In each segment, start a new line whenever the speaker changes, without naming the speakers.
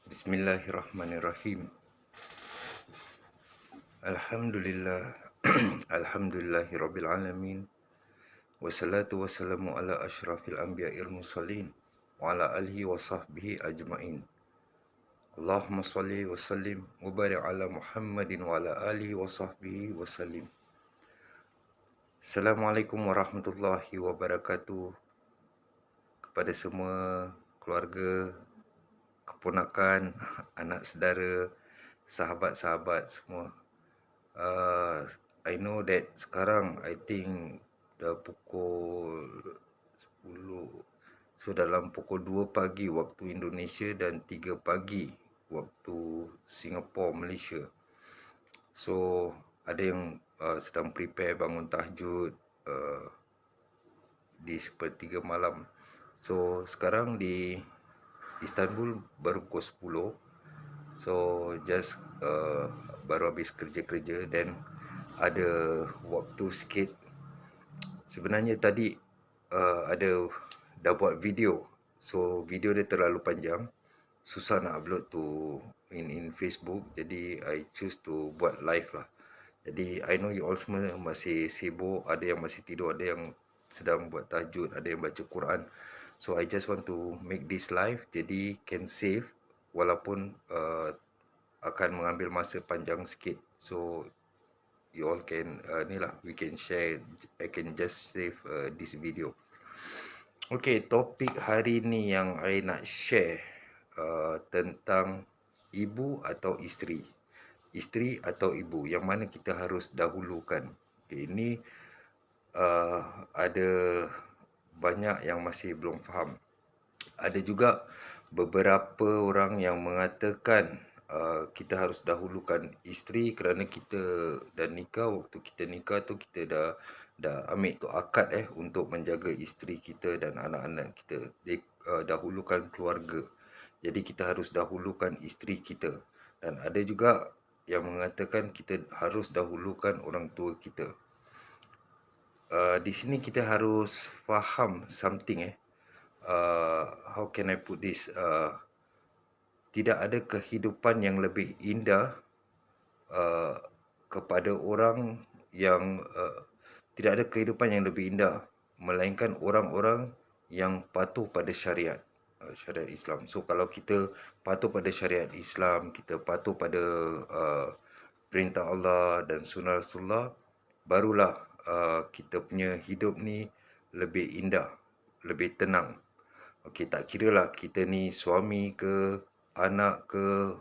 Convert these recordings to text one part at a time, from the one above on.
Bismillahirrahmanirrahim. Alhamdulillah. Alhamdulillahirabbil alamin. Wassalatu wassalamu ala asyrafil anbiya'il mursalin wa ala alihi wa sahbihi ajmain. Allahumma salli wa sallim wa barik ala Muhammadin wa ala alihi wa sahbihi wa sallim. Assalamualaikum warahmatullahi wabarakatuh kepada semua keluarga, keponakan, anak saudara, sahabat-sahabat semua. I know that sekarang I think dah pukul 10. So dalam pukul 2 pagi waktu Indonesia dan 3 pagi waktu Singapore, Malaysia. So ada yang sedang prepare bangun tahajud di sepertiga malam. So sekarang di Istanbul baru pukul 10. So just baru habis kerja-kerja dan ada waktu sikit. Sebenarnya tadi ada dah buat video. So video dia terlalu panjang, susah nak upload tu in Facebook. Jadi I choose to buat live lah. Jadi I know you all semua masih sibuk, ada yang masih tidur, ada yang sedang buat tahajud, ada yang baca Quran. So I just want to make this live, jadi can save walaupun akan mengambil masa panjang sikit. So you all can ni lah, we can share. I can just save this video. Okay, topik hari ni yang I nak share tentang ibu atau isteri. Isteri atau ibu, yang mana kita harus dahulukan. Okay, ini ada banyak yang masih belum faham. Ada juga beberapa orang yang mengatakan kita harus dahulukan isteri kerana kita dah nikah. Waktu kita nikah tu kita dah ambil tu akad untuk menjaga isteri kita dan anak-anak kita. Dahulukan keluarga. Jadi kita harus dahulukan isteri kita. Dan ada juga yang mengatakan kita harus dahulukan orang tua kita. Di sini kita harus faham something how can I put this? Tidak ada kehidupan yang lebih indah kepada orang yang tidak ada kehidupan yang lebih indah melainkan orang-orang yang patuh pada syariat Islam. So kalau kita patuh pada syariat Islam, kita patuh pada perintah Allah dan sunnah Rasulullah, barulah kita punya hidup ni lebih indah, lebih tenang. Okey, tak kira lah kita ni suami ke, anak ke,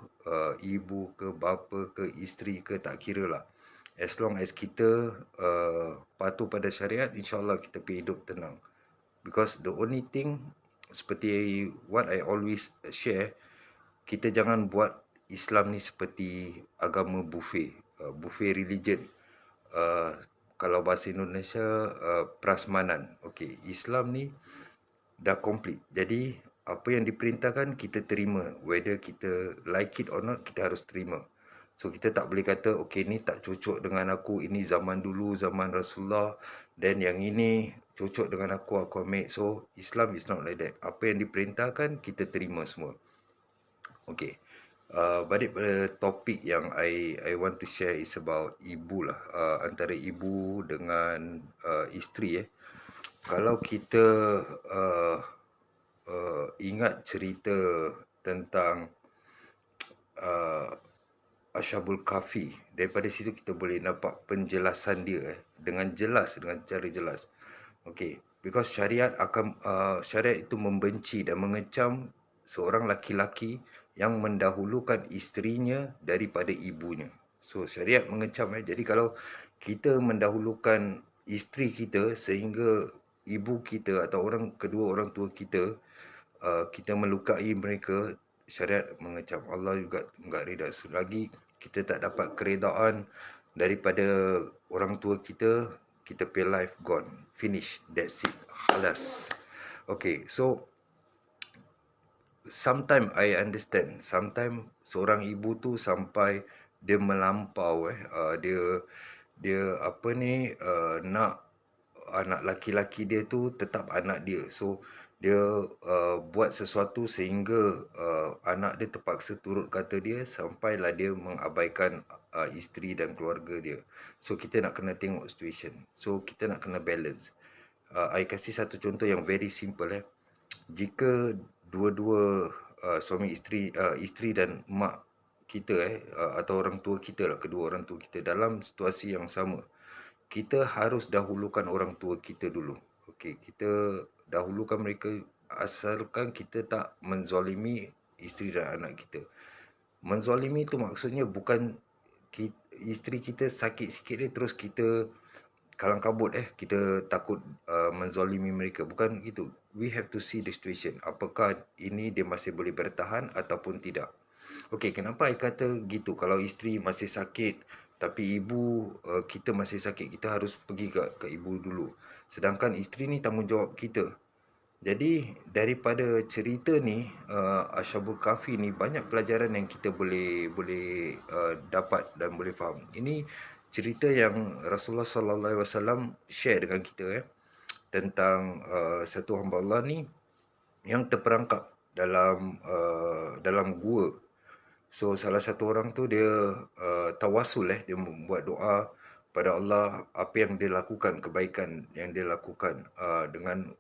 ibu ke, bapa ke, isteri ke, tak kira lah. As long as kita patuh pada syariat, insyaAllah kita pergi hidup tenang. Because the only thing, seperti what I always share, kita jangan buat Islam ni seperti agama buffet, buffet religion. Kalau bahasa Indonesia, prasmanan. Okey, Islam ni dah complete. Jadi apa yang diperintahkan kita terima, whether kita like it or not, kita harus terima. So kita tak boleh kata okey ni tak cocok dengan aku, ini zaman dulu, zaman Rasulullah, dan yang ini cocok dengan aku ambil. So Islam is not like that. Apa yang diperintahkan kita terima semua. Okey. Balik pada topik yang I want to share is about ibu lah. Antara ibu dengan isteri Kalau kita ingat cerita tentang Ashabul Kahfi, daripada situ kita boleh nampak penjelasan dia dengan jelas, dengan cara jelas. Okey, because syariat itu membenci dan mengecam seorang laki-laki yang mendahulukan isterinya daripada ibunya. So syariat mengecam Jadi kalau kita mendahulukan isteri kita sehingga ibu kita atau kedua orang tua kita, kita melukai mereka, syariat mengecam. Allah juga enggak reda. Selagi kita tak dapat keredaan daripada orang tua kita, kita pay life gone, finish, that's it, khalas. Okay, so sometimes I understand, sometimes seorang ibu tu sampai dia melampau dia apa ni nak anak laki-laki dia tu tetap anak dia. So Dia buat sesuatu sehingga anak dia terpaksa turut kata dia sampailah dia mengabaikan isteri dan keluarga dia. So kita nak kena tengok situation. So kita nak kena balance. I kasih satu contoh yang very simple Jika dua-dua suami isteri isteri dan mak kita atau orang tua kita lah, kedua orang tua kita dalam situasi yang sama, kita harus dahulukan orang tua kita dulu. Okey, kita dahulukan mereka asalkan kita tak menzalimi isteri dan anak kita. Menzalimi tu maksudnya bukan isteri kita sakit sikit dia terus kita kalang kabut kita takut menzalimi mereka. Bukan gitu. We have to see the situation. Apakah ini dia masih boleh bertahan ataupun tidak. Okey, kenapa I kata gitu? Kalau isteri masih sakit tapi ibu kita masih sakit, kita harus pergi ke ibu dulu. Sedangkan isteri ni tanggungjawab kita. Jadi daripada cerita ni Ashabul Kahfi ni banyak pelajaran yang kita boleh dapat dan boleh faham. Ini cerita yang Rasulullah sallallahu alaihi wasallam share dengan kita tentang satu hamba Allah ni yang terperangkap dalam gua. So salah satu orang tu dia tawasul dia membuat doa pada Allah apa yang dia lakukan, kebaikan yang dia lakukan dengan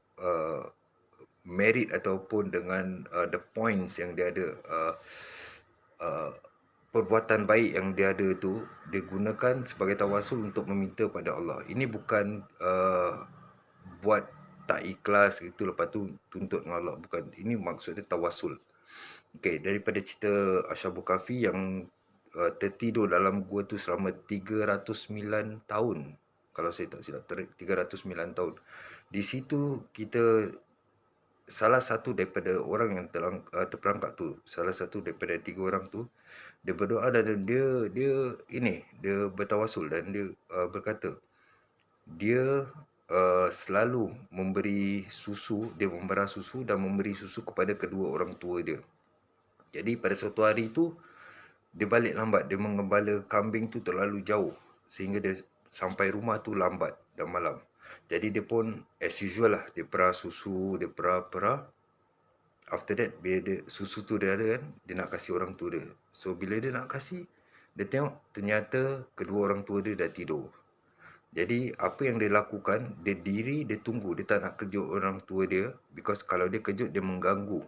merit ataupun dengan the points yang dia ada, uh, perbuatan baik yang dia ada tu dia gunakan sebagai tawasul untuk meminta pada Allah. Ini bukan buat tak ikhlas gitu lepas tu tuntut dengan Allah, bukan. Ini maksudnya tawasul. Okey, daripada cerita Ashabul Kahfi yang tertidur dalam gua tu selama 309 tahun. Kalau saya tak silap, 309 tahun. Di situ kita salah satu daripada orang yang terperangkap tu, salah satu daripada 3 orang tu, dia berdoa dan dia bertawasul dan dia berkata, dia selalu memberi susu, dia memerah susu dan memberi susu kepada kedua orang tua dia. Jadi pada suatu hari tu, dia balik lambat, dia mengembala kambing tu terlalu jauh sehingga dia sampai rumah tu lambat dan malam. Jadi dia pun as usual lah, dia perah susu, dia perah. After that, bila susu tu dia ada kan, dia nak kasih orang tua dia. So bila dia nak kasih, dia tengok ternyata kedua orang tua dia dah tidur. Jadi apa yang dia lakukan, dia diri, dia tunggu, dia tak nak kejut orang tua dia. Because kalau dia kejut, dia mengganggu.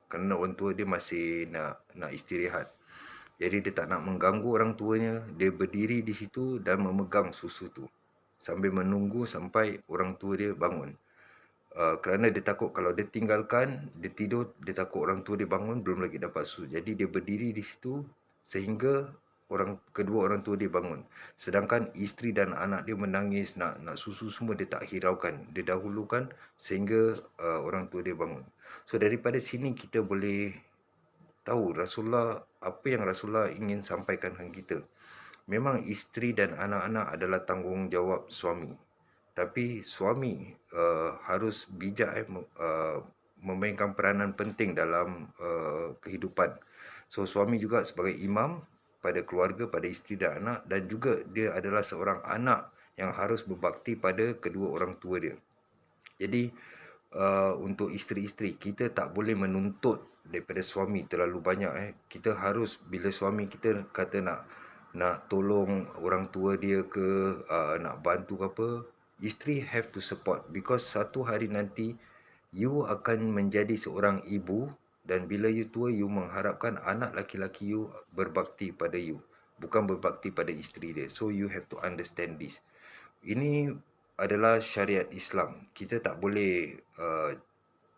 Kerana orang tua dia masih nak istirahat. Jadi dia tak nak mengganggu orang tuanya. Dia berdiri di situ dan memegang susu tu sambil menunggu sampai orang tua dia bangun. Kerana dia takut kalau dia tinggalkan, dia tidur, dia takut orang tua dia bangun belum lagi dapat susu. Jadi dia berdiri di situ sehingga kedua orang tua dia bangun. Sedangkan isteri dan anak dia menangis nak susu semua, dia tak hiraukan. Dia dahulukan sehingga orang tua dia bangun. So daripada sini kita boleh tahu apa yang Rasulullah ingin sampaikan kepada kita. Memang isteri dan anak-anak adalah tanggungjawab suami. Tapi suami harus bijak memainkan peranan penting dalam kehidupan. So suami juga sebagai imam pada keluarga, pada isteri dan anak, dan juga dia adalah seorang anak yang harus berbakti pada kedua orang tua dia. Jadi untuk isteri-isteri, kita tak boleh menuntut daripada suami terlalu banyak Kita harus bila suami kita kata nak tolong orang tua dia ke nak bantu ke apa, isteri have to support because satu hari nanti you akan menjadi seorang ibu dan bila you tua you mengharapkan anak laki-laki you berbakti pada you, bukan berbakti pada isteri dia. So you have to understand this. Ini adalah syariat Islam. Kita tak boleh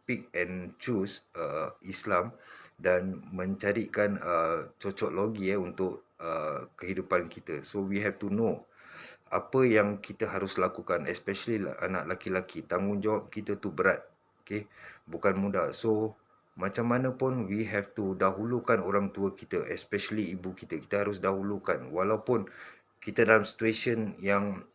pick and choose Islam dan mencarikan cocok logi untuk kehidupan kita. So we have to know apa yang kita harus lakukan, especially anak laki-laki. Tanggungjawab kita tu berat. Okay? Bukan mudah. So macam mana pun we have to dahulukan orang tua kita, especially ibu kita. Kita harus dahulukan walaupun kita dalam situation yang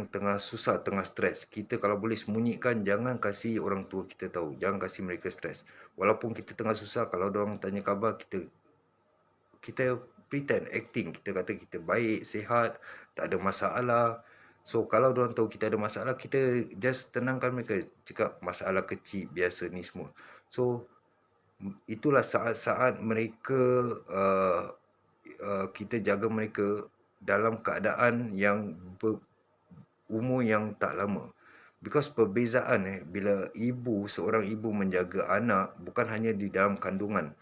tengah susah, tengah stres. Kita kalau boleh sembunyikan, jangan kasih orang tua kita tahu. Jangan kasih mereka stres. Walaupun kita tengah susah, kalau orang tanya khabar, kita pretend, acting. Kita kata kita baik, sihat, tak ada masalah. So kalau diorang tahu kita ada masalah, kita just tenangkan mereka, cakap masalah kecil biasa ni semua. So itulah saat-saat mereka kita jaga mereka dalam keadaan yang umur yang tak lama. Because perbezaan bila seorang ibu menjaga anak bukan hanya di dalam kandungan.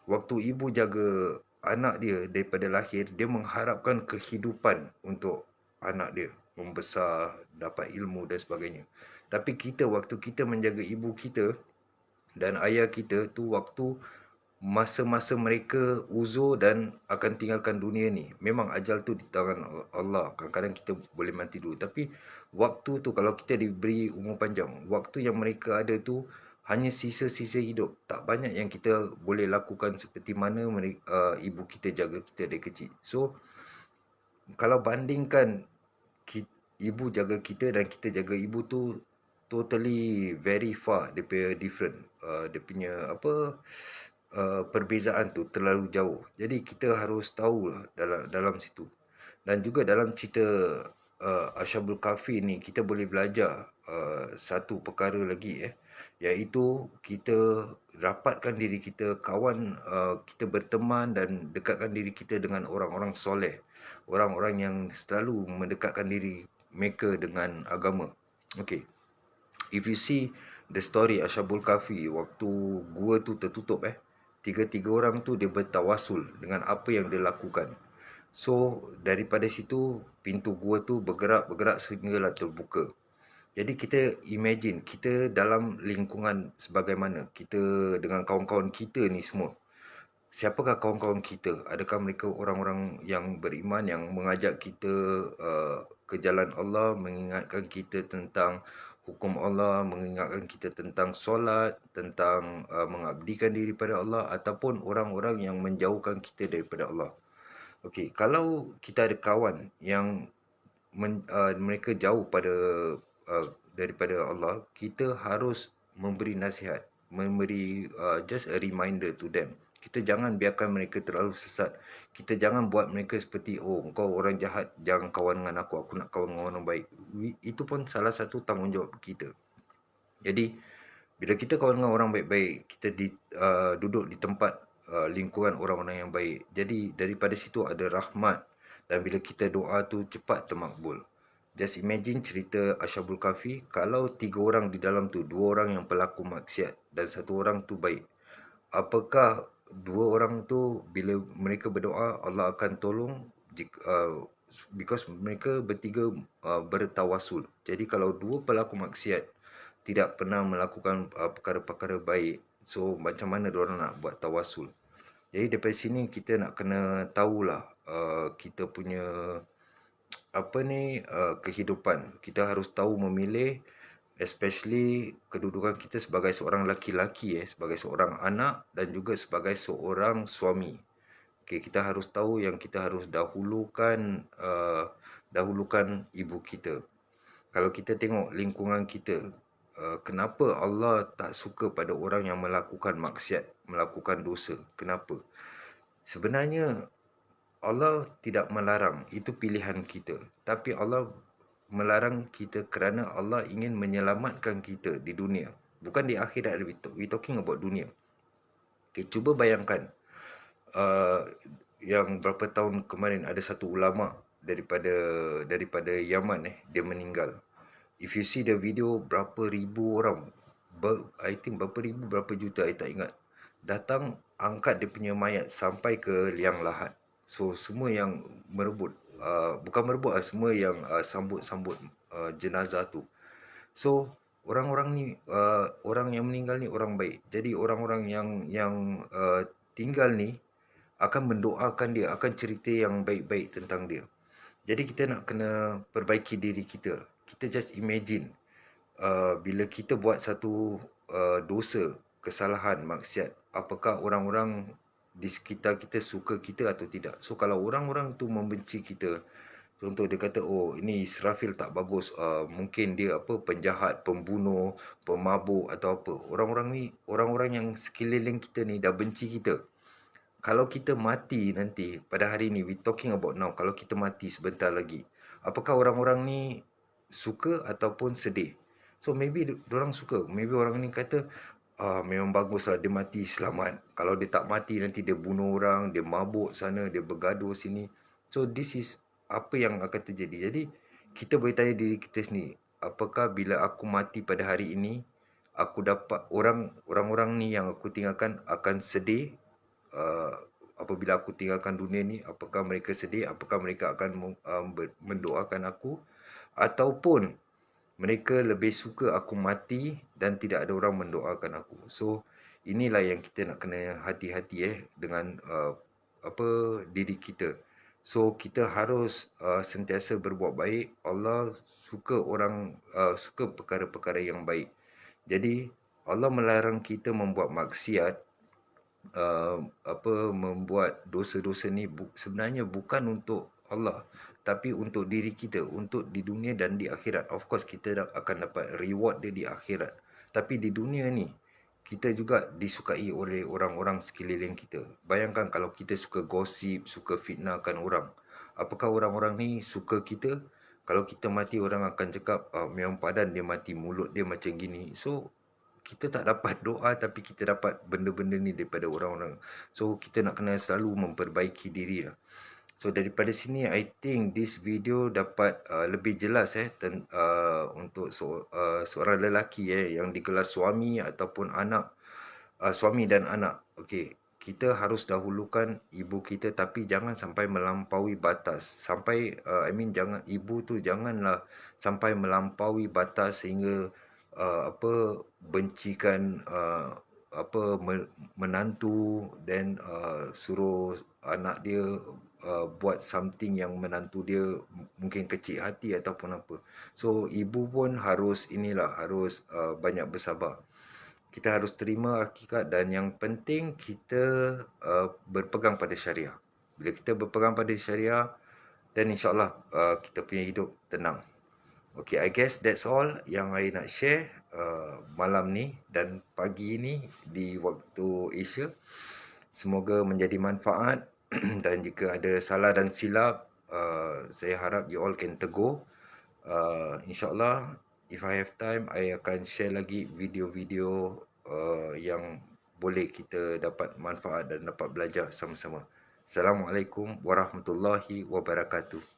Waktu ibu jaga anak dia daripada lahir, dia mengharapkan kehidupan untuk anak dia membesar, dapat ilmu dan sebagainya. Tapi waktu kita menjaga ibu kita dan ayah kita tu waktu masa-masa mereka uzur dan akan tinggalkan dunia ni. Memang ajal tu di tangan Allah. Kadang-kadang kita boleh mati dulu. Tapi waktu tu kalau kita diberi umur panjang, waktu yang mereka ada tu hanya sisa-sisa hidup. Tak banyak yang kita boleh lakukan seperti mana ibu kita jaga kita dari kecil. So, kalau bandingkan ibu jaga kita dan kita jaga ibu tu totally very far, dia punya different, dia punya perbezaan tu terlalu jauh. Jadi kita harus tahu lah dalam situ. Dan juga dalam cerita Ashabul Kahfi ni kita boleh belajar satu perkara lagi, iaitu kita rapatkan diri kita, kita berteman dan dekatkan diri kita dengan orang-orang soleh, orang-orang yang selalu mendekatkan diri mereka dengan agama. Okay, if you see the story Ashabul Kahfi, waktu gua tu tertutup, tiga-tiga orang tu dia bertawasul dengan apa yang dia lakukan. So daripada situ pintu gua tu bergerak sehinggalah terbuka. Jadi kita imagine kita dalam lingkungan sebagaimana kita dengan kawan-kawan kita ni semua. Siapakah kawan-kawan kita? Adakah mereka orang-orang yang beriman yang mengajak kita ke jalan Allah, mengingatkan kita tentang hukum Allah, mengingatkan kita tentang solat, tentang mengabdikan diri pada Allah, ataupun orang-orang yang menjauhkan kita daripada Allah? Okey, kalau kita ada kawan yang mereka jauh daripada Allah, kita harus memberi nasihat, memberi just a reminder to them. Kita jangan biarkan mereka terlalu sesat. Kita jangan buat mereka seperti, oh kau orang jahat, jangan kawan dengan aku nak kawan dengan orang baik. Itu pun salah satu tanggungjawab kita. Jadi bila kita kawan dengan orang baik-baik, kita duduk di tempat lingkungan orang-orang yang baik. Jadi daripada situ ada rahmat, dan bila kita doa tu cepat termakbul. Just imagine cerita Ashabul Kahfi, kalau 3 orang di dalam tu, 2 orang yang pelaku maksiat dan 1 orang tu baik. Apakah 2 orang tu bila mereka berdoa Allah akan tolong because mereka bertiga bertawasul. Jadi kalau 2 pelaku maksiat tidak pernah melakukan perkara-perkara baik, so macam mana diorang nak buat tawasul? Jadi daripada sini kita nak kena tahulah kita punya kehidupan. Kita harus tahu memilih, especially kedudukan kita sebagai seorang laki-laki, sebagai seorang anak dan juga sebagai seorang suami. Okay, kita harus tahu yang kita harus dahulukan ibu kita. Kalau kita tengok lingkungan kita, kenapa Allah tak suka pada orang yang melakukan maksiat, melakukan dosa? Kenapa? Sebenarnya Allah tidak melarang, itu pilihan kita. Tapi Allah melarang kita kerana Allah ingin menyelamatkan kita di dunia. Bukan di akhirat, we talking about dunia. Okay, cuba bayangkan, yang berapa tahun kemarin ada satu ulama daripada Yaman, dia meninggal. If you see the video, berapa ribu orang, I think berapa ribu, berapa juta, I tak ingat, datang angkat dia punya mayat sampai ke liang lahat. So semua yang merebut, bukan merebut lah, semua yang sambut jenazah tu. So orang-orang ni, orang yang meninggal ni orang baik. Jadi orang-orang yang tinggal ni akan mendoakan dia, akan cerita yang baik-baik tentang dia. Jadi kita nak kena perbaiki diri kita. Kita just imagine, bila kita buat satu dosa, kesalahan, maksiat, apakah orang-orang di sekitar kita suka kita atau tidak. So kalau orang-orang tu membenci kita, contoh dia kata, oh ini Israfil tak bagus, mungkin dia penjahat, pembunuh, pemabuk atau apa. Orang-orang yang sekeliling kita ni dah benci kita. Kalau kita mati nanti pada hari ni, we talking about now, kalau kita mati sebentar lagi, apakah orang-orang ni suka ataupun sedih. So maybe diorang suka, maybe orang ni kata memang baguslah dia mati selamat. Kalau dia tak mati nanti dia bunuh orang, dia mabuk sana, dia bergaduh sini. So this is apa yang akan terjadi. Jadi kita boleh tanya diri kita sendiri, apakah bila aku mati pada hari ini, aku dapat orang-orang ni yang aku tinggalkan akan sedih apabila aku tinggalkan dunia ni, apakah mereka sedih, apakah mereka akan mendoakan aku, ataupun mereka lebih suka aku mati dan tidak ada orang mendoakan aku. So inilah yang kita nak kena hati-hati dengan diri kita. So kita harus sentiasa berbuat baik. Allah suka suka perkara-perkara yang baik. Jadi Allah melarang kita membuat maksiat, membuat dosa-dosa ni sebenarnya bukan untuk Allah, tapi untuk diri kita, untuk di dunia dan di akhirat. Of course kita akan dapat reward dia di akhirat, tapi di dunia ni kita juga disukai oleh orang-orang sekeliling kita. Bayangkan kalau kita suka gosip, suka fitnahkan orang, apakah orang-orang ni suka kita? Kalau kita mati, orang akan cakap memang padan dia mati, mulut dia macam gini. So kita tak dapat doa, tapi kita dapat benda-benda ni daripada orang-orang. So kita nak kena selalu memperbaiki diri lah. So daripada sini I think this video dapat lebih jelas untuk seorang lelaki yang digelar suami ataupun anak, suami dan anak. Okey, kita harus dahulukan ibu kita, tapi jangan sampai melampaui batas. Sampai ibu tu janganlah sampai melampaui batas sehingga bencikan menantu, dan suruh anak dia buat something yang menantu dia mungkin kecil hati ataupun apa. So ibu pun harus harus banyak bersabar. Kita harus terima hakikat, dan yang penting kita berpegang pada syariah. Bila kita berpegang pada syariah, dan insyaAllah kita punya hidup tenang. Okay, I guess that's all yang I nak share malam ni dan pagi ni di waktu Asia. Semoga menjadi manfaat dan jika ada salah dan silap, saya harap you all can tegur. InsyaAllah, if I have time, I akan share lagi video-video yang boleh kita dapat manfaat dan dapat belajar sama-sama. Assalamualaikum warahmatullahi wabarakatuh.